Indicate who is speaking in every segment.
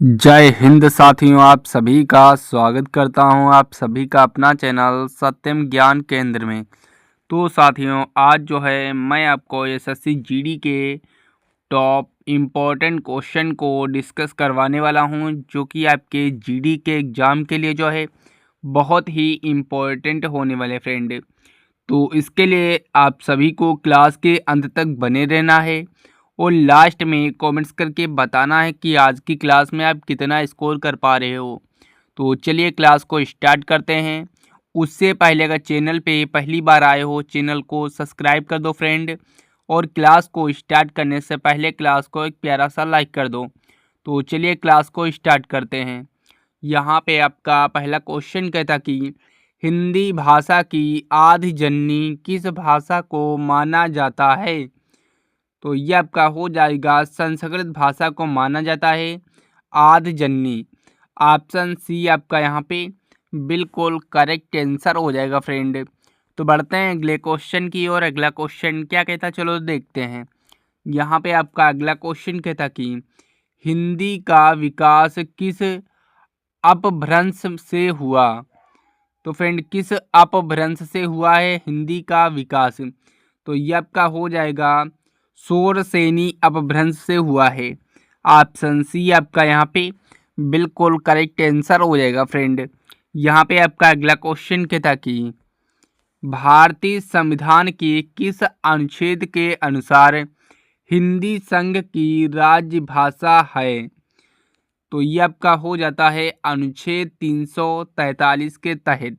Speaker 1: जय हिंद साथियों, आप सभी का स्वागत करता हूं आप सभी का अपना चैनल सत्यम ज्ञान केंद्र में। तो साथियों, आज जो है मैं आपको एसएससी जीडी के टॉप इम्पोर्टेंट क्वेश्चन को डिस्कस करवाने वाला हूं, जो कि आपके जीडी के एग्ज़ाम के लिए जो है बहुत ही इम्पोर्टेंट होने वाले फ्रेंड। तो इसके लिए आप सभी को क्लास के अंत तक बने रहना है और लास्ट में कमेंट्स करके बताना है कि आज की क्लास में आप कितना स्कोर कर पा रहे हो। तो चलिए क्लास को स्टार्ट करते हैं। उससे पहले अगर चैनल पे पहली बार आए हो, चैनल को सब्सक्राइब कर दो फ्रेंड, और क्लास को स्टार्ट करने से पहले क्लास को एक प्यारा सा लाइक कर दो। तो चलिए क्लास को स्टार्ट करते हैं। यहाँ पे आपका पहला क्वेश्चन कहता कि हिंदी भाषा की आदि जननी किस भाषा को माना जाता है। तो ये आपका हो जाएगा संस्कृत भाषा को माना जाता है आदि जननी। ऑप्शन सी आपका यहाँ पे बिल्कुल करेक्ट आंसर हो जाएगा फ्रेंड। तो बढ़ते हैं अगले क्वेश्चन की ओर। अगला क्वेश्चन क्या कहता, चलो देखते हैं। यहाँ पे आपका अगला क्वेश्चन कहता कि हिंदी का विकास किस अपभ्रंश से हुआ। तो फ्रेंड, किस अपभ्रंश से हुआ है हिंदी का विकास। तो ये आपका हो जाएगा शोरसेनी अपभ्रंश से हुआ है। ऑप्शन सी आपका यहाँ पे बिल्कुल करेक्ट आंसर हो जाएगा फ्रेंड। यहाँ पे आपका अगला क्वेश्चन कहता कि भारतीय संविधान के किस अनुच्छेद के अनुसार हिंदी संघ की राज्य भाषा है। तो ये आपका हो जाता है अनुच्छेद 343 के तहत।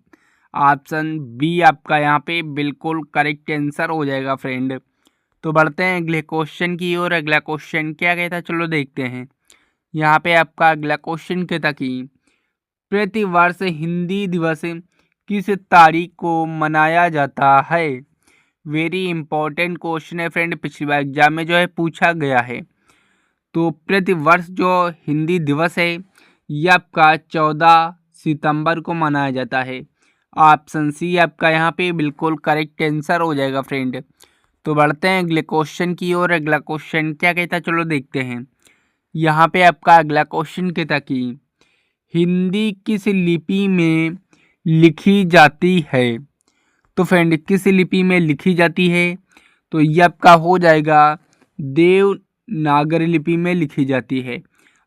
Speaker 1: ऑप्शन बी आपका यहाँ पे बिल्कुल करेक्ट आंसर हो जाएगा फ्रेंड। तो बढ़ते हैं अगले क्वेश्चन की ओर। अगला क्वेश्चन क्या कहता है, चलो देखते हैं। यहाँ पे आपका अगला क्वेश्चन कहता कि प्रतिवर्ष हिंदी दिवस किस तारीख को मनाया जाता है। वेरी इंपॉर्टेंट क्वेश्चन है फ्रेंड, पिछली बार एग्जाम में जो है पूछा गया है। तो प्रतिवर्ष जो हिंदी दिवस है ये आपका 14 सितंबर को मनाया जाता है। ऑप्शन सी आपका यहाँ पे बिल्कुल करेक्ट आंसर हो जाएगा फ्रेंड। तो बढ़ते हैं अगले क्वेश्चन की ओर। अगला क्वेश्चन क्या कहता है, चलो देखते हैं। यहाँ पे आपका अगला क्वेश्चन कहता कि हिंदी किस लिपि में लिखी जाती है। तो फ्रेंड, किस लिपि में लिखी जाती है। तो ये आपका हो जाएगा देवनागरी लिपि में लिखी जाती है।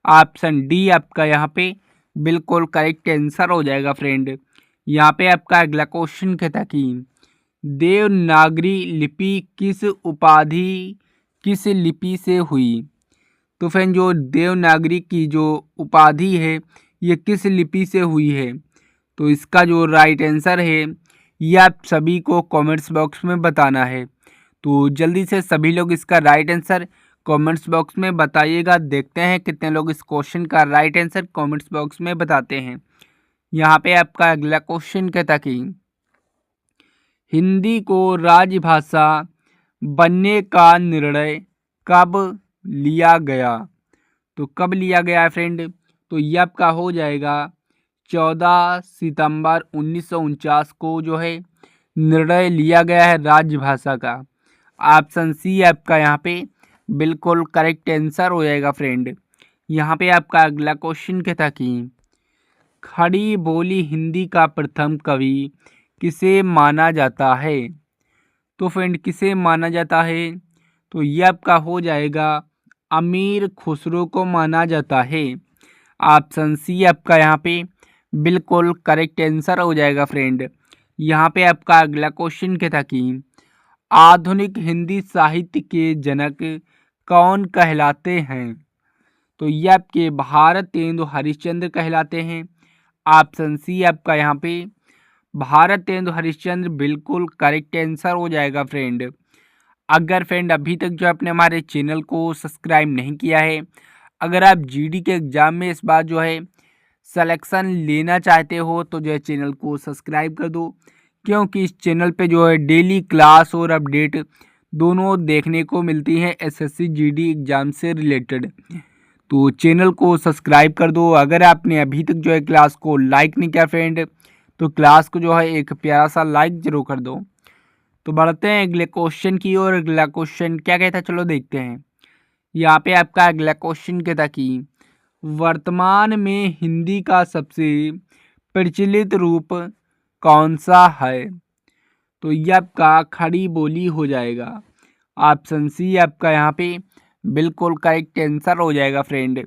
Speaker 1: ऑप्शन डी आपका यहाँ पे बिल्कुल करेक्ट आंसर हो जाएगा फ्रेंड। यहाँ पे आपका अगला क्वेश्चन कहता कि देवनागरी लिपि किस लिपि से हुई। तो फ्रेंड, जो देवनागरी की जो उपाधि है ये किस लिपि से हुई है। तो इसका जो राइट आंसर है ये आप सभी को कमेंट्स बॉक्स में बताना है। तो जल्दी से सभी लोग इसका राइट आंसर कमेंट्स बॉक्स में बताइएगा। देखते हैं कितने लोग इस क्वेश्चन का राइट आंसर कमेंट्स बॉक्स में बताते हैं। यहाँ पे आपका अगला क्वेश्चन कहता कि हिंदी को राजभाषा बनने का निर्णय कब लिया गया। तो कब लिया गया है फ्रेंड। तो ये आपका हो जाएगा 14 सितंबर 1949 को जो है निर्णय लिया गया है राजभाषा का। ऑप्शन सी आपका यहाँ पे बिल्कुल करेक्ट आंसर हो जाएगा फ्रेंड। यहाँ पे आपका अगला क्वेश्चन कहता कि खड़ी बोली हिंदी का प्रथम कवि किसे माना जाता है। तो फ्रेंड, किसे माना जाता है। तो ये आपका हो जाएगा अमीर खुसरो को माना जाता है। ऑप्शन सी आपका यहाँ पे बिल्कुल करेक्ट आंसर हो जाएगा फ्रेंड। यहाँ पे आपका अगला क्वेश्चन कहता कि आधुनिक हिंदी साहित्य के जनक कौन कहलाते हैं। तो ये आपके भारतेंदु हरिश्चंद्र कहलाते हैं। ऑप्शन सी आपका यहाँ पे भारतेंदु हरिश्चंद्र बिल्कुल करेक्ट आंसर हो जाएगा फ्रेंड। अगर फ्रेंड अभी तक जो आपने हमारे चैनल को सब्सक्राइब नहीं किया है, अगर आप जीडी के एग्ज़ाम में इस बार जो है सिलेक्शन लेना चाहते हो तो जो है चैनल को सब्सक्राइब कर दो, क्योंकि इस चैनल पे जो है डेली क्लास और अपडेट दोनों देखने को मिलती हैं एसएससी जीडी एग्ज़ाम से रिलेटेड। तो चैनल को सब्सक्राइब कर दो। अगर आपने अभी तक जो है क्लास को लाइक नहीं किया फ्रेंड, तो क्लास को जो है एक प्यारा सा लाइक जरूर कर दो। तो बढ़ते हैं अगले क्वेश्चन की ओर। अगला क्वेश्चन क्या कहता है, चलो देखते हैं। यहाँ पे आपका अगला क्वेश्चन कहता कि वर्तमान में हिंदी का सबसे प्रचलित रूप कौन सा है? तो ये आपका खड़ी बोली हो जाएगा। ऑप्शन सी आपका यहाँ पे बिल्कुल करेक्ट आंसर हो जाएगा फ्रेंड।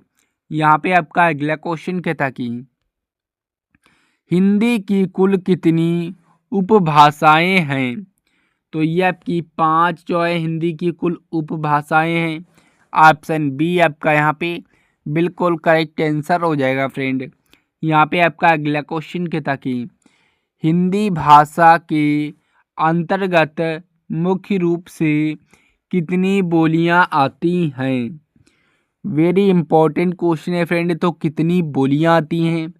Speaker 1: यहाँ पे आपका अगला क्वेश्चन कहता कि हिंदी की कुल कितनी उपभाषाएं हैं? तो ये आपकी 5 जो है हिंदी की कुल उपभाषाएं हैं। ऑप्शन बी आपका यहाँ पे बिल्कुल करेक्ट आंसर हो जाएगा फ्रेंड। यहाँ पे आपका अगला क्वेश्चन कहता कि हिंदी भाषा के अंतर्गत मुख्य रूप से कितनी बोलियां आती हैं? वेरी इंपॉर्टेंट क्वेश्चन है फ्रेंड। तो कितनी बोलियां आती हैं?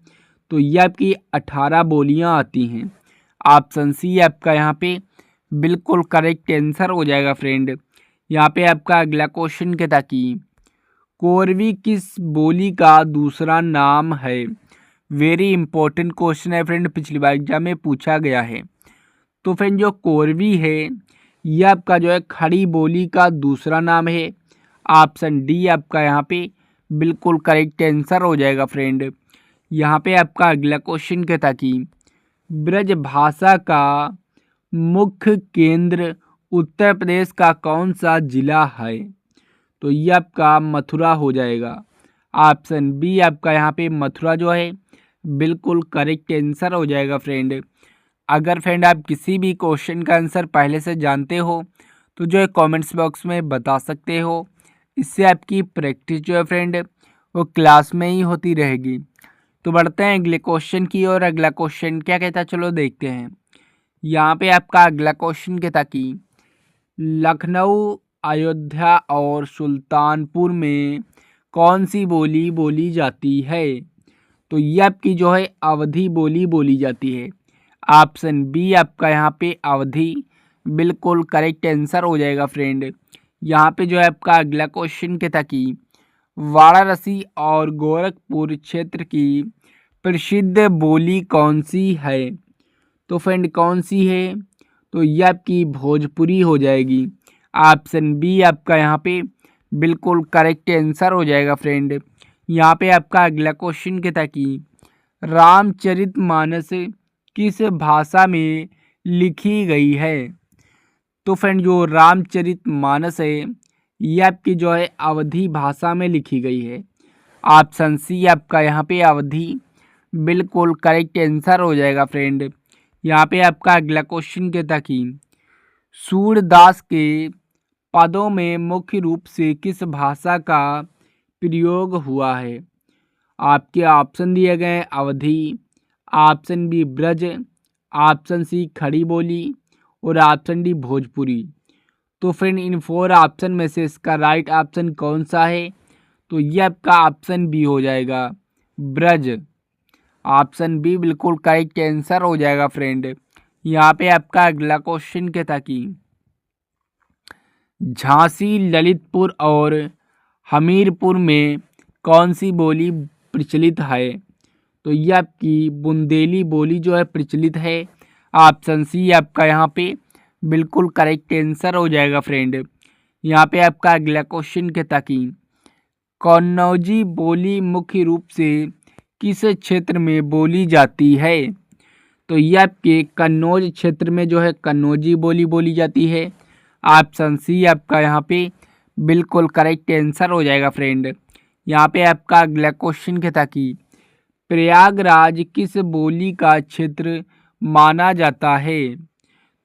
Speaker 1: तो ये आपकी 18 बोलियां आती हैं। ऑप्शन सी आपका यहाँ पे बिल्कुल करेक्ट आंसर हो जाएगा फ्रेंड। यहाँ पे आपका अगला क्वेश्चन कहता कि कोरवी किस बोली का दूसरा नाम है? वेरी इंपॉर्टेंट क्वेश्चन है फ्रेंड, पिछली बार एग्जाम में पूछा गया है। तो फ्रेंड जो कोरवी है यह आपका जो है खड़ी बोली का दूसरा नाम है। ऑप्शन डी आपका यहाँ पे बिल्कुल करेक्ट आंसर हो जाएगा फ्रेंड। यहाँ पे आपका अगला क्वेश्चन कहता कि ब्रज भाषा का मुख्य केंद्र उत्तर प्रदेश का कौन सा जिला है? तो ये आपका मथुरा हो जाएगा। ऑप्शन बी आपका यहाँ पे मथुरा जो है बिल्कुल करेक्ट आंसर हो जाएगा फ्रेंड। अगर फ्रेंड आप किसी भी क्वेश्चन का आंसर पहले से जानते हो तो जो है कमेंट्स बॉक्स में बता सकते हो। इससे आपकी प्रैक्टिस जो है फ्रेंड वो क्लास में ही होती रहेगी। तो बढ़ते हैं अगले क्वेश्चन की और अगला क्वेश्चन क्या कहता है चलो देखते हैं। यहाँ पे आपका अगला क्वेश्चन कहता कि लखनऊ, अयोध्या और सुल्तानपुर में कौन सी बोली बोली जाती है? तो ये आपकी जो है अवधी बोली बोली जाती है। ऑप्शन बी आपका यहाँ पे अवधी बिल्कुल करेक्ट आंसर हो जाएगा फ्रेंड। यहाँ पे जो है आपका अगला क्वेश्चन कहता कि वाराणसी और गोरखपुर क्षेत्र की प्रसिद्ध बोली कौन सी है? तो फ्रेंड कौन सी है? तो ये आपकी भोजपुरी हो जाएगी। ऑप्शन बी आपका यहाँ पे बिल्कुल करेक्ट आंसर हो जाएगा फ्रेंड। यहाँ पे आपका अगला क्वेश्चन कहता कि रामचरितमानस किस भाषा में लिखी गई है? तो फ्रेंड जो रामचरितमानस है ये आपकी जो है अवधी भाषा में लिखी गई है। ऑप्शन सी आपका यहाँ पे अवधी बिल्कुल करेक्ट आंसर हो जाएगा फ्रेंड। यहाँ पे आपका अगला क्वेश्चन कहता कि सूरदास के पदों में मुख्य रूप से किस भाषा का प्रयोग हुआ है? आपके ऑप्शन दिए गए हैं Awadhi, option B Braj, option C Khadi Boli और ऑप्शन डी भोजपुरी। तो फ्रेंड इन 4 ऑप्शन में से इसका राइट ऑप्शन कौन सा है? तो ये आपका ऑप्शन बी हो जाएगा ब्रज। ऑप्शन बी बिल्कुल करेक्ट आंसर हो जाएगा फ्रेंड। यहाँ पे आपका अगला क्वेश्चन कहता कि झांसी, ललितपुर और हमीरपुर में कौन सी बोली प्रचलित है? तो ये आपकी बुंदेली बोली जो है प्रचलित है। ऑप्शन सी आपका यहाँ पे बिल्कुल करेक्ट आंसर हो जाएगा फ्रेंड। यहाँ पे आपका अगला क्वेश्चन कहता कि कन्नौजी बोली मुख्य रूप से किस क्षेत्र में बोली जाती है? तो ये आपके कन्नौज क्षेत्र में जो है कन्नौजी बोली बोली जाती है। ऑप्शन सी आपका यहाँ पे बिल्कुल करेक्ट आंसर हो जाएगा फ्रेंड। यहाँ पे आपका अगला क्वेश्चन कहता कि प्रयागराज किस बोली का क्षेत्र माना जाता है?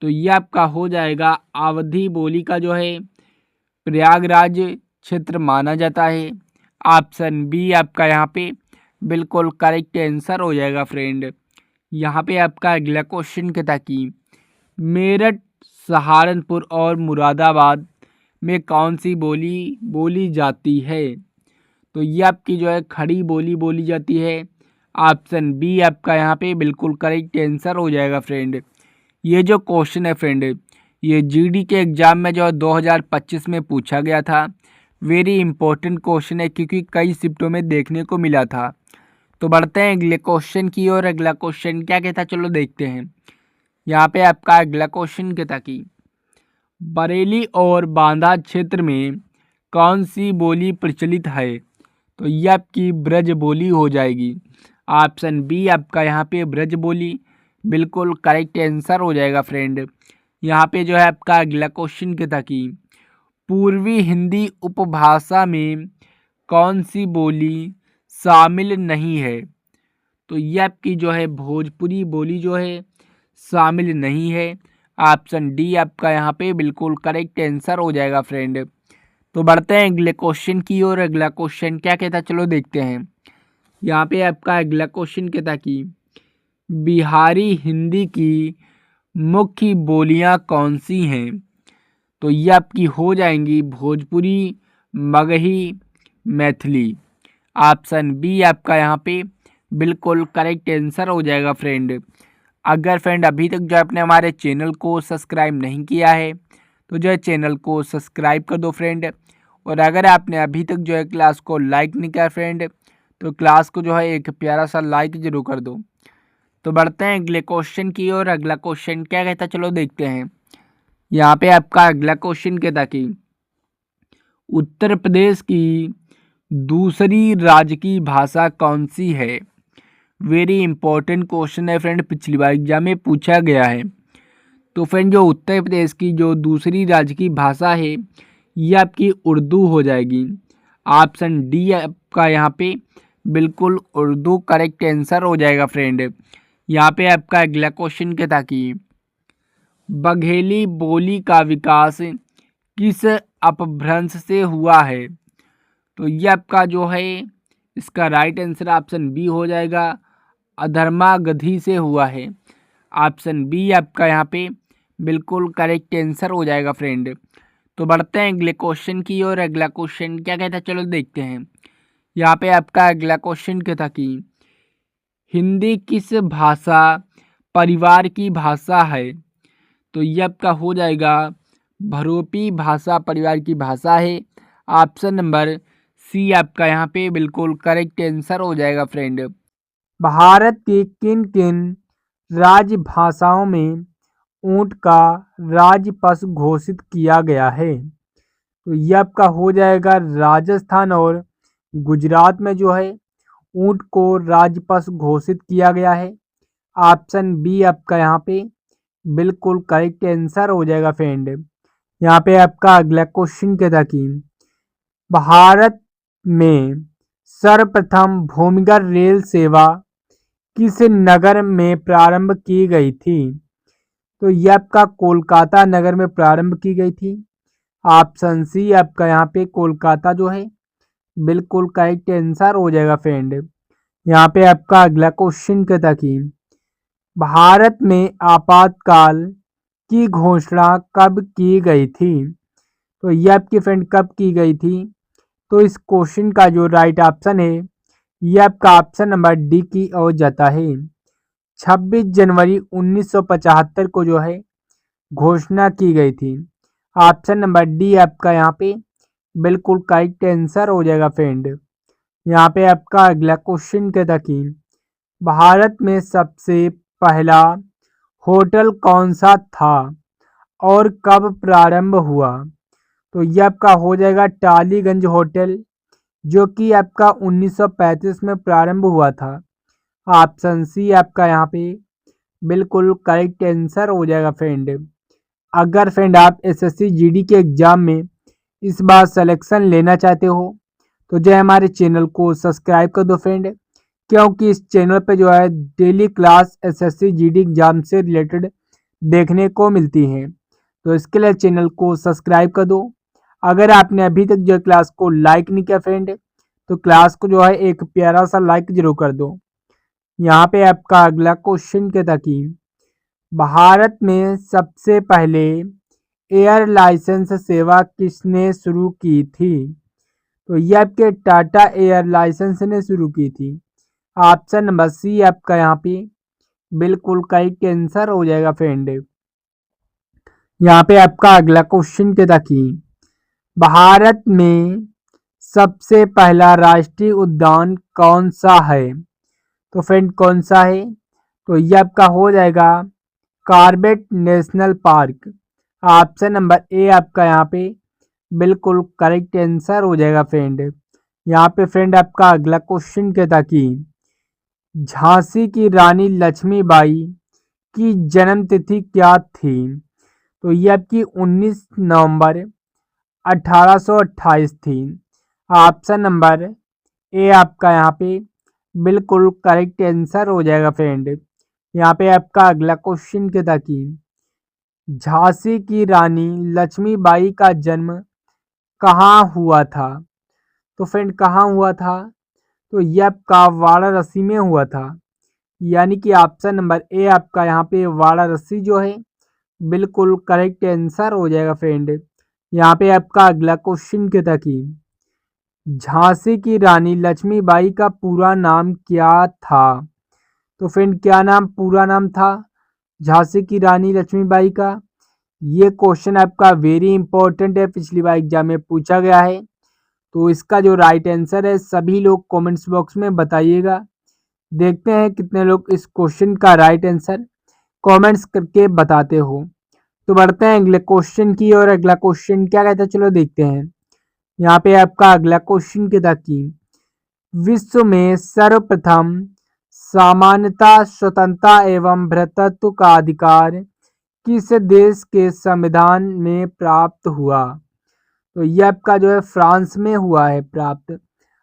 Speaker 1: तो ये आपका हो जाएगा अवधी बोली का जो है प्रयागराज क्षेत्र माना जाता है। ऑप्शन बी आपका यहाँ पे बिल्कुल करेक्ट आंसर हो जाएगा फ्रेंड। यहाँ पे आपका अगला क्वेश्चन कहता कि मेरठ, सहारनपुर और मुरादाबाद में कौन सी बोली बोली जाती है? तो ये आपकी जो है खड़ी बोली बोली जाती है। ऑप्शन बी आपका यहाँ पे बिल्कुल करेक्ट आंसर हो जाएगा फ्रेंड। ये जो क्वेश्चन है फ्रेंड ये जीडी के एग्ज़ाम में जो 2025 में पूछा गया था। वेरी इंपॉर्टेंट क्वेश्चन है क्योंकि कई शिफ्टों में देखने को मिला था। तो बढ़ते हैं अगले क्वेश्चन की और अगला क्वेश्चन क्या कहता चलो देखते हैं। यहाँ पे आपका अगला क्वेश्चन कहता कि बरेली और बांदा क्षेत्र में कौन सी बोली प्रचलित है? तो ये आपकी ब्रज बोली हो जाएगी। ऑप्शन बी आपका यहाँ पे ब्रज बोली बिल्कुल करेक्ट आंसर हो जाएगा फ्रेंड। यहाँ पे जो है आपका अगला क्वेश्चन क्या था कि पूर्वी हिंदी उपभाषा में कौन सी बोली शामिल नहीं है। तो ये आपकी जो है भोजपुरी बोली जो है शामिल नहीं है। ऑप्शन डी आपका यहाँ पे बिल्कुल करेक्ट आंसर हो जाएगा फ्रेंड। तो बढ़ते हैं अगले क्वेश्चन की ओर। अगला क्वेश्चन क्या कहता है चलो देखते हैं। यहाँ पे आपका अगला क्वेश्चन कहता कि बिहारी हिंदी की मुख्य बोलियाँ कौन सी हैं। तो ये आपकी हो जाएंगी भोजपुरी, मगही, मैथिली। ऑप्शन बी आपका यहाँ पे बिल्कुल करेक्ट आंसर हो जाएगा फ्रेंड। अगर फ्रेंड अभी तक जो आपने हमारे चैनल को सब्सक्राइब नहीं किया है तो जो है चैनल को सब्सक्राइब कर दो फ्रेंड। और अगर आपने अभी तक जो है क्लास को लाइक नहीं किया फ्रेंड तो क्लास को जो है एक प्यारा सा लाइक जरूर कर दो। तो बढ़ते हैं अगले क्वेश्चन की ओर। अगला क्वेश्चन क्या कहता है चलो देखते हैं। यहाँ पे आपका अगला क्वेश्चन कहता कि उत्तर प्रदेश की दूसरी राज्य की भाषा कौन सी है। वेरी इंपॉर्टेंट क्वेश्चन है फ्रेंड, पिछली बार एग्जाम में पूछा गया है। तो फ्रेंड जो उत्तर प्रदेश की जो दूसरी राज्य की भाषा है ये आपकी उर्दू हो जाएगी। ऑप्शन डी आपका यहाँ पे बिल्कुल उर्दू करेक्ट आंसर हो जाएगा फ्रेंड। यहाँ पे आपका अगला क्वेश्चन क्या था कि बघेली बोली का विकास किस अपभ्रंश से हुआ है। तो ये आपका जो है इसका राइट आंसर ऑप्शन बी हो जाएगा, अधर्मागधी से हुआ है। ऑप्शन बी आपका यहाँ पे बिल्कुल करेक्ट आंसर हो जाएगा फ्रेंड। तो बढ़ते हैं अगले क्वेश्चन की ओर। अगला क्वेश्चन क्या कहता है चलो देखते हैं। यहाँ पे आपका अगला क्वेश्चन क्या था कि हिंदी किस भाषा परिवार की भाषा है। तो ये आपका हो जाएगा भरोपी भाषा परिवार की भाषा है। ऑप्शन नंबर सी आपका यहाँ पे बिल्कुल करेक्ट आंसर हो जाएगा फ्रेंड। भारत के किन किन राजभाषाओं में ऊंट का राजपशु घोषित किया गया है। तो ये आपका हो जाएगा राजस्थान और गुजरात में जो है ऊंट को राजपशु घोषित किया गया है। ऑप्शन बी आपका यहाँ पे बिल्कुल करेक्ट आंसर हो जाएगा फ्रेंड। यहाँ पे आपका अगला क्वेश्चन क्या था कि भारत में सर्वप्रथम भूमिगत रेल सेवा किस नगर में प्रारंभ की गई थी। तो यह आपका कोलकाता नगर में प्रारंभ की गई थी। ऑप्शन सी आपका यहाँ पे कोलकाता जो है बिल्कुल करेक्ट आंसर हो जाएगा फ्रेंड। यहाँ पे आपका अगला क्वेश्चन क्या था कि भारत में आपातकाल की घोषणा कब की गई थी। तो ये आपकी फ्रेंड कब की गई थी। तो इस क्वेश्चन का जो राइट ऑप्शन है ये आपका ऑप्शन नंबर डी की ओर जाता है। 26 जनवरी 1975 को जो है घोषणा की गई थी। ऑप्शन नंबर डी आपका यहाँ पे बिल्कुल करेक्ट आंसर हो जाएगा फ्रेंड। यहाँ पे आपका अगला क्वेश्चन क्या था कि भारत में सबसे पहला होटल कौन सा था और कब प्रारंभ हुआ। तो ये आपका हो जाएगा टालीगंज होटल जो कि आपका 1935 में प्रारंभ हुआ था। ऑप्शन सी आपका यहाँ पे बिल्कुल करेक्ट आंसर हो जाएगा फ्रेंड। अगर फ्रेंड आप एसएससी जीडी के एग्जाम में इस बार सिलेक्शन लेना चाहते हो तो जो है हमारे चैनल को सब्सक्राइब कर दो फ्रेंड, क्योंकि इस चैनल पे जो है daily class SSC GD exam से रिलेटेड देखने को मिलती हैं। तो इसके लिए चैनल को सब्सक्राइब कर दो। अगर आपने अभी तक जो क्लास को लाइक नहीं किया फ्रेंड तो क्लास को जो है एक प्यारा सा लाइक जरूर कर दो। यहाँ पे आपका अगला क्वेश्चन क्या था कि भारत में सबसे पहले एयर लाइसेंस सेवा किसने शुरू की थी। तो ये आपके टाटा एयर लाइसेंस ने शुरू की थी। ऑप्शन नंबर सी आपका यहाँ पे बिल्कुल करेक्ट आंसर हो जाएगा फ्रेंड। यहाँ पे आपका अगला क्वेश्चन क्या था कि भारत में सबसे पहला राष्ट्रीय उद्यान कौन सा है। तो फ्रेंड कौन सा है। तो ये आपका हो जाएगा Corbett national park. Option number A आपका यहाँ पे बिल्कुल करेक्ट आंसर हो जाएगा फ्रेंड। यहाँ पे फ्रेंड आपका अगला क्वेश्चन क्या था कि झांसी की रानी लक्ष्मीबाई की जन्म तिथि क्या थी। तो ये आपकी 19 नवंबर 1828 थी। ऑप्शन नंबर ए आपका यहाँ पे बिल्कुल करेक्ट आंसर हो जाएगा फ्रेंड। यहाँ पे आपका अगला क्वेश्चन क्या था कि झांसी की रानी लक्ष्मीबाई का जन्म कहाँ हुआ था। तो फ्रेंड कहाँ हुआ था, तो ये आपका वाराणसी में हुआ था। यानी कि ऑप्शन नंबर ए आपका यहाँ पे वाराणसी जो है बिल्कुल करेक्ट आंसर हो जाएगा फ्रेंड। यहाँ पे आपका अगला क्वेश्चन क्या था कि झांसी की रानी लक्ष्मीबाई का पूरा नाम क्या था। तो फ्रेंड क्या नाम पूरा नाम था झांसी की रानी लक्ष्मीबाई का। ये क्वेश्चन आपका वेरी इंपॉर्टेंट है, पिछली बार एग्जाम में पूछा गया है। तो इसका जो राइट आंसर है सभी लोग कमेंट्स बॉक्स में बताइएगा। देखते हैं कितने लोग इस क्वेश्चन का राइट आंसर कमेंट्स करके बताते हो। तो बढ़ते हैं अगले क्वेश्चन की और अगला क्वेश्चन क्या कहता है चलो देखते हैं। यहाँ पे आपका अगला क्वेश्चन क्या था कि विश्व में सर्वप्रथम समानता स्वतंत्रता एवं भ्रातृत्व का अधिकार किस देश के संविधान में प्राप्त हुआ। तो ये आपका जो है फ्रांस में हुआ है प्राप्त।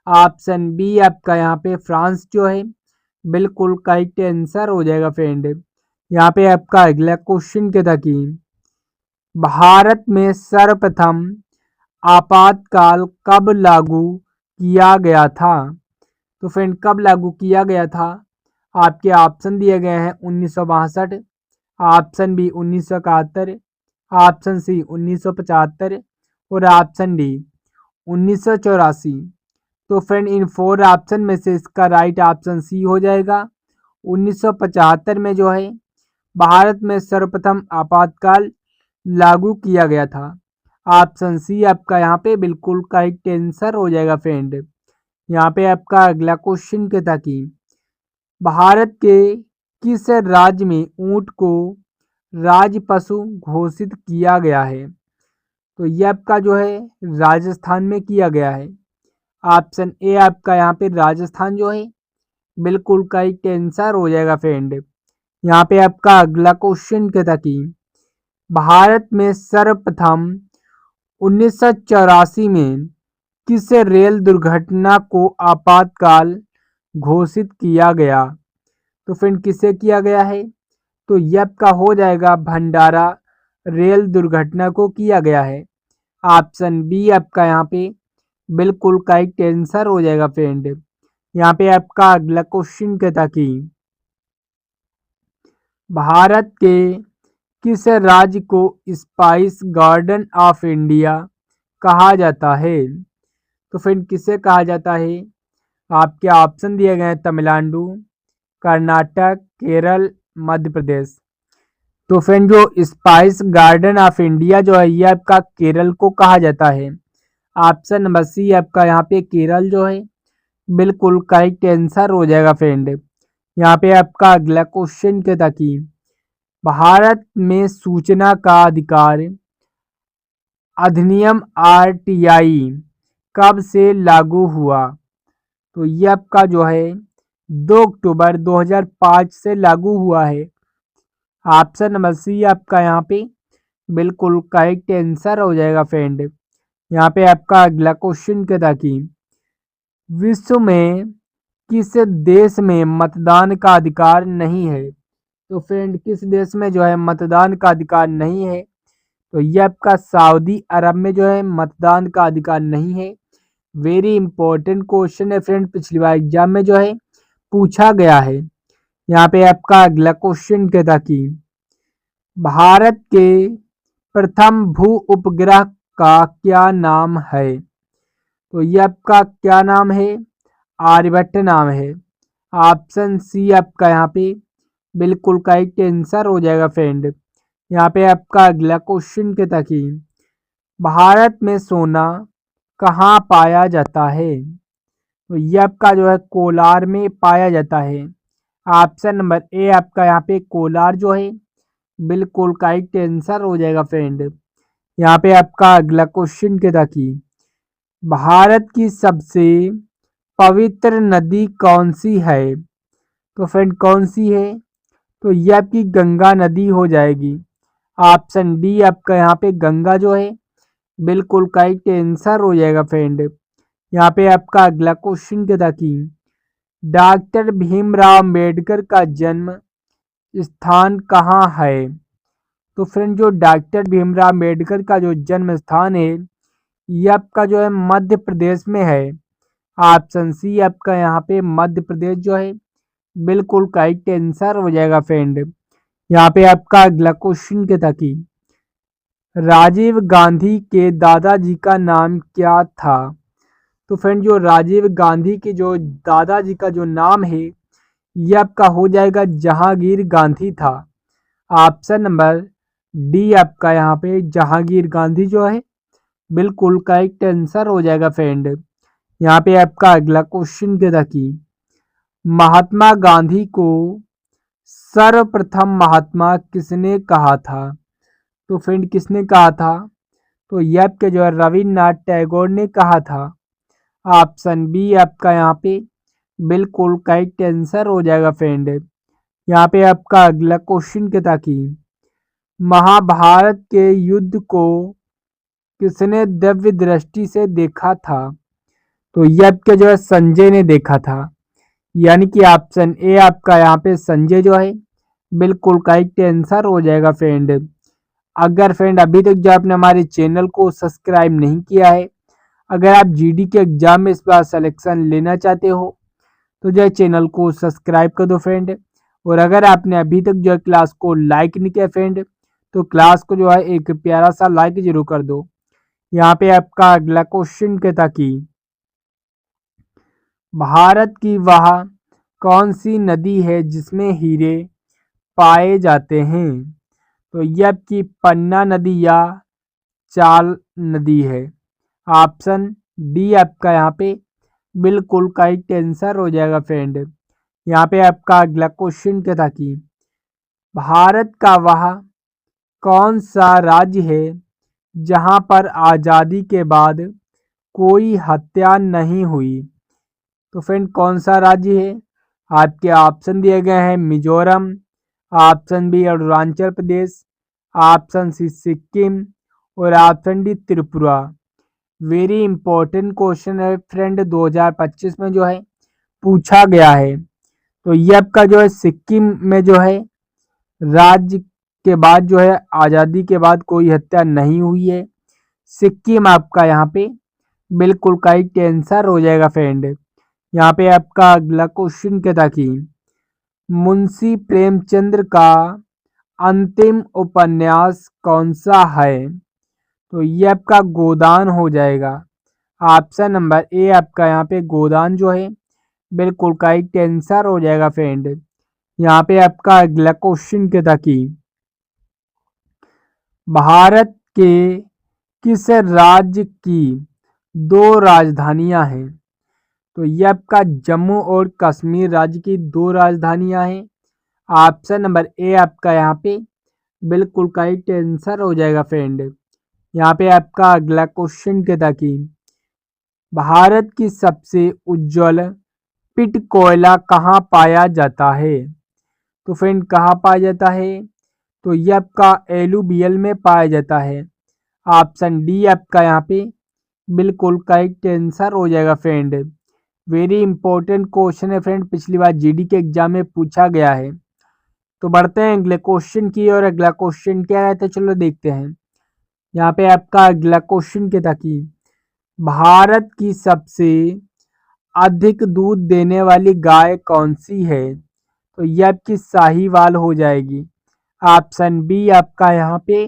Speaker 1: ऑप्शन बी आपका यहाँ पे फ्रांस जो है बिल्कुल करेक्ट आंसर हो जाएगा फ्रेंड। यहाँ पे आपका अगला क्वेश्चन क्या था कि भारत में सर्वप्रथम आपातकाल कब लागू किया गया था। तो फ्रेंड कब लागू किया गया था, आपके ऑप्शन दिए गए हैं 1962, ऑप्शन बी 1971, ऑप्शन सी 1975 और ऑप्शन डी 1984। तो फ्रेंड इन फोर ऑप्शन में से इसका राइट ऑप्शन सी हो जाएगा। 1975 में जो है भारत में सर्वप्रथम आपातकाल लागू किया गया था। ऑप्शन सी आपका यहाँ पे बिल्कुल करेक्ट आंसर हो जाएगा फ्रेंड। यहाँ पे आपका अगला क्वेश्चन क्या था कि भारत के किस राज्य में ऊंट को राज पशु घोषित किया गया है। तो ये आपका जो है राजस्थान में किया गया है। ऑप्शन ए आपका यहाँ पे राजस्थान जो है बिल्कुल करेक्ट आंसर हो जाएगा फ्रेंड। यहाँ पे आपका अगला क्वेश्चन क्या था कि भारत में सर्वप्रथम 1984 में किस रेल दुर्घटना को आपातकाल घोषित किया गया। तो फ्रेंड किसे किया गया है, तो ये आपका हो जाएगा भंडारा रेल दुर्घटना को किया गया है। ऑप्शन बी आपका यहाँ पे बिल्कुल करेक्ट आंसर हो जाएगा फ्रेंड। यहाँ पे आपका अगला क्वेश्चन क्या था कि भारत के किस राज्य को स्पाइस गार्डन ऑफ इंडिया कहा जाता है। तो फ्रेंड किसे कहा जाता है, आपके ऑप्शन दिए गए हैं तमिलनाडु, कर्नाटक, केरल, मध्य प्रदेश। तो फ्रेंड जो स्पाइस गार्डन ऑफ इंडिया जो है ये आपका केरल को कहा जाता है। ऑप्शन नंबर सी आपका यहाँ पे केरल जो है बिल्कुल करेक्ट आंसर हो जाएगा फ्रेंड। यहाँ पे आपका अगला क्वेश्चन क्या था कि भारत में सूचना का अधिकार अधिनियम आरटीआई कब से लागू हुआ। तो ये आपका जो है 2 अक्टूबर 2005 से लागू हुआ है। ऑप्शन नंबर सी आपका यहाँ पे बिल्कुल करेक्ट आंसर हो जाएगा फ्रेंड। यहाँ पे आपका अगला क्वेश्चन क्या था कि विश्व में किस देश में मतदान का अधिकार नहीं है। तो फ्रेंड किस देश में जो है मतदान का अधिकार नहीं है, तो ये आपका सऊदी अरब में जो है मतदान का अधिकार नहीं है। वेरी इंपॉर्टेंट क्वेश्चन है फ्रेंड, पिछली बार एग्जाम में जो है पूछा गया है। यहाँ पे आपका अगला क्वेश्चन क्या था कि भारत के प्रथम भू उपग्रह का क्या नाम है। तो ये आपका क्या नाम है, आर्यभट्ट नाम है। ऑप्शन सी आपका यहाँ पे बिल्कुल करेक्ट आंसर हो जाएगा फ्रेंड। यहाँ पे आपका अगला क्वेश्चन क्या था कि भारत में सोना कहाँ पाया जाता है। तो ये आपका जो है कोलार में पाया जाता है। ऑप्शन नंबर ए आपका यहाँ पे कोलार जो है बिल्कुल करेक्ट आंसर हो जाएगा फ्रेंड। यहाँ पे आपका अगला क्वेश्चन क्या था कि भारत की सबसे पवित्र नदी कौन सी है? तो फ्रेंड कौन सी है? तो ये आपकी गंगा नदी हो जाएगी। ऑप्शन डी आपका यहाँ पे गंगा जो है बिल्कुल करेक्ट आंसर हो जाएगा फ्रेंड। यहाँ पे आपका अगला क्वेश्चन क्या था कि डॉक्टर भीमराव अंबेडकर का जन्म स्थान कहाँ है? तो फ्रेंड जो डॉक्टर भीमराव अंबेडकर का जो जन्म स्थान है ये आपका जो है मध्य प्रदेश में है। ऑप्शन सी आपका यहाँ पे मध्य प्रदेश जो है बिल्कुल करेक्ट आंसर हो जाएगा फ्रेंड। यहाँ पे आपका अगला क्वेश्चन क्या था कि राजीव गांधी के दादाजी का नाम क्या था? तो फ्रेंड जो राजीव गांधी के जो दादाजी का जो नाम है ये आपका हो जाएगा जहांगीर गांधी था। ऑप्शन नंबर डी आपका यहाँ पे जहांगीर गांधी जो है बिल्कुल करेक्ट आंसर हो जाएगा फ्रेंड। यहाँ पे आपका अगला क्वेश्चन क्या था कि महात्मा गांधी को सर्वप्रथम महात्मा किसने कहा था? तो फ्रेंड किसने कहा था? तो ये आपके जो है रविन्द्रनाथ टैगोर ने कहा था। ऑप्शन बी आपका यहाँ पे बिल्कुल करेक्ट आंसर हो जाएगा फ्रेंड। यहाँ पे आपका अगला क्वेश्चन क्या था कि महाभारत के युद्ध को किसने दिव्य दृष्टि से देखा था? तो ये आपके जो है संजय ने देखा था। यानी कि ऑप्शन ए आपका यहाँ पे संजय जो है बिल्कुल करेक्ट आंसर हो जाएगा फ्रेंड। अगर फ्रेंड अभी तक जो आपने हमारे चैनल को सब्सक्राइब नहीं किया है, अगर आप जीडी के एग्जाम में इस बार सिलेक्शन लेना चाहते हो तो जो है चैनल को सब्सक्राइब कर दो फ्रेंड। और अगर आपने अभी तक जो है क्लास को लाइक नहीं किया फ्रेंड तो क्लास को जो है एक प्यारा सा लाइक जरूर कर दो। यहाँ पे आपका अगला क्वेश्चन कहता कि भारत की वह कौन सी नदी है जिसमें हीरे पाए जाते हैं? तो ये आपकी पन्ना नदी या चाल नदी है। ऑप्शन डी आपका यहाँ पे बिल्कुल करेक्ट आंसर हो जाएगा फ्रेंड। यहाँ पे आपका अगला क्वेश्चन क्या था कि भारत का वह कौन सा राज्य है जहां पर आज़ादी के बाद कोई हत्या नहीं हुई? तो फ्रेंड कौन सा राज्य है? आपके ऑप्शन दिए गए हैं Mizoram, option B Arunachal Pradesh, option C Sikkim और option D Tripura. Very important question है फ्रेंड, 2025 में जो है पूछा गया है। तो ये आपका जो है सिक्किम में जो है राज्य के बाद जो है आज़ादी के बाद कोई हत्या नहीं हुई है। सिक्किम आपका यहाँ पे बिल्कुल करेक्ट आंसर हो जाएगा फ्रेंड। यहाँ पे आपका अगला क्वेश्चन क्या था कि मुंशी प्रेमचंद्र का अंतिम उपन्यास कौन सा है? तो ये आपका गोदान हो जाएगा। ऑप्शन नंबर ए आपका यहाँ पे गोदान जो है बिल्कुल करेक्ट आंसर हो जाएगा फ्रेंड। यहाँ पे आपका अगला क्वेश्चन क्या था कि भारत के किस राज्य की दो राजधानियां हैं? तो ये आपका जम्मू और कश्मीर राज्य की दो राजधानियां हैं। ऑप्शन नंबर ए आपका यहाँ पे बिल्कुल करेक्ट आंसर हो जाएगा फ्रेंड। यहाँ पे आपका अगला क्वेश्चन क्या था कि भारत की सबसे उज्जवल पिट कोयला कहाँ पाया जाता है? तो फ्रेंड कहाँ पाया जाता है? तो ये आपका एलूवियल में पाया जाता है। ऑप्शन डी आपका यहाँ पे बिल्कुल करेक्ट आंसर हो जाएगा फ्रेंड। वेरी इंपॉर्टेंट क्वेश्चन है फ्रेंड, पिछली बार जीडी के एग्जाम में पूछा गया है। तो बढ़ते हैं अगले क्वेश्चन की और अगला क्वेश्चन क्या रहता है चलो देखते हैं। यहाँ पे आपका अगला क्वेश्चन क्या था कि भारत की सबसे अधिक दूध देने वाली गाय कौन सी है? तो ये आपकी साहीवाल हो जाएगी। ऑप्शन बी आपका यहाँ पे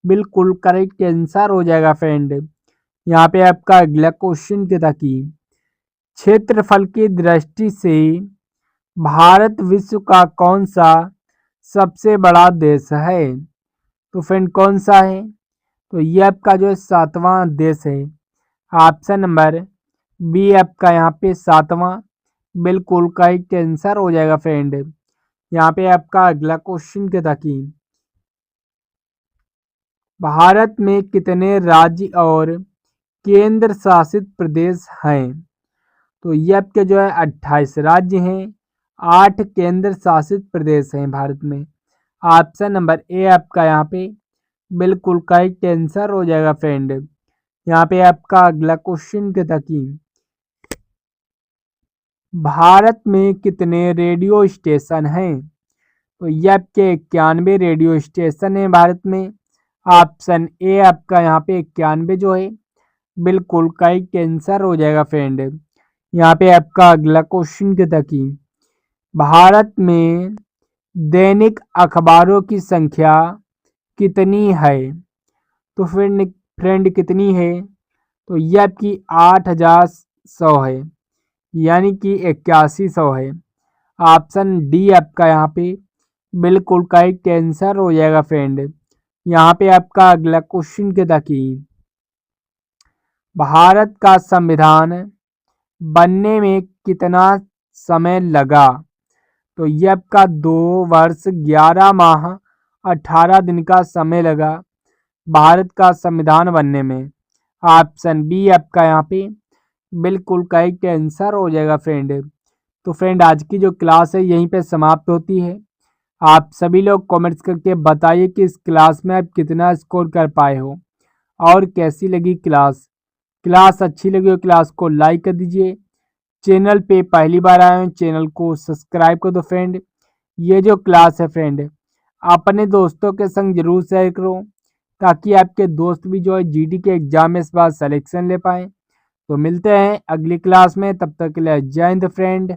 Speaker 1: बिल्कुल करेक्ट आंसर हो जाएगा फ्रेंड। यहाँ पे आपका अगला क्वेश्चन क्या था कि क्षेत्रफल की दृष्टि से भारत विश्व का कौन सा सबसे बड़ा देश है? तो फ्रेंड कौन सा है? तो ये आपका जो है सातवां देश है। ऑप्शन नंबर बी आपका यहाँ पे सातवां बिल्कुल करेक्ट आंसर हो जाएगा फ्रेंड। यहाँ पे आपका अगला क्वेश्चन क्या था कि भारत में कितने राज्य और केंद्र शासित प्रदेश हैं? तो ये आपके जो है 28 राज्य हैं, 8 केंद्र शासित प्रदेश हैं भारत में। ऑप्शन नंबर ए आपका यहाँ पे बिल्कुल करेक्ट आंसर हो जाएगा फ्रेंड। यहाँ पे आपका अगला क्वेश्चन कहता कि भारत में कितने रेडियो स्टेशन हैं? तो ये आपके 91 रेडियो स्टेशन हैं भारत में। ऑप्शन ए आपका यहाँ पे 91 जो है बिल्कुल करेक्ट आंसर हो जाएगा फ्रेंड। यहाँ पे आपका अगला क्वेश्चन कहता कि भारत में दैनिक अखबारों की संख्या कितनी है? तो फ्रेंड कितनी है? तो ये आपकी 8100 है, यानी कि 8100 है। ऑप्शन डी आपका यहाँ पे बिल्कुल करेक्ट आंसर हो जाएगा फ्रेंड। यहाँ पे आपका अगला क्वेश्चन कहता कि भारत का संविधान बनने में कितना समय लगा? तो ये आपका 2 वर्ष 11 माह 18 दिन का समय लगा भारत का संविधान बनने में। ऑप्शन बी आपका यहाँ पे बिल्कुल करेक्ट आंसर हो जाएगा फ्रेंड। तो फ्रेंड आज की जो क्लास है यहीं पे समाप्त होती है। आप सभी लोग कमेंट्स करके बताइए कि इस क्लास में आप कितना स्कोर कर पाए हो और कैसी लगी क्लास अच्छी लगी हो क्लास को लाइक कर दीजिए। चैनल पे पहली बार आए हो चैनल को सब्सक्राइब कर दो फ्रेंड। ये जो क्लास है फ्रेंड अपने दोस्तों के संग जरूर शेयर करो ताकि आपके दोस्त भी जो है जीडी के एग्जाम में इस बार सिलेक्शन ले पाए। तो मिलते हैं अगली क्लास में, तब तक के लिए जय हिंद फ्रेंड।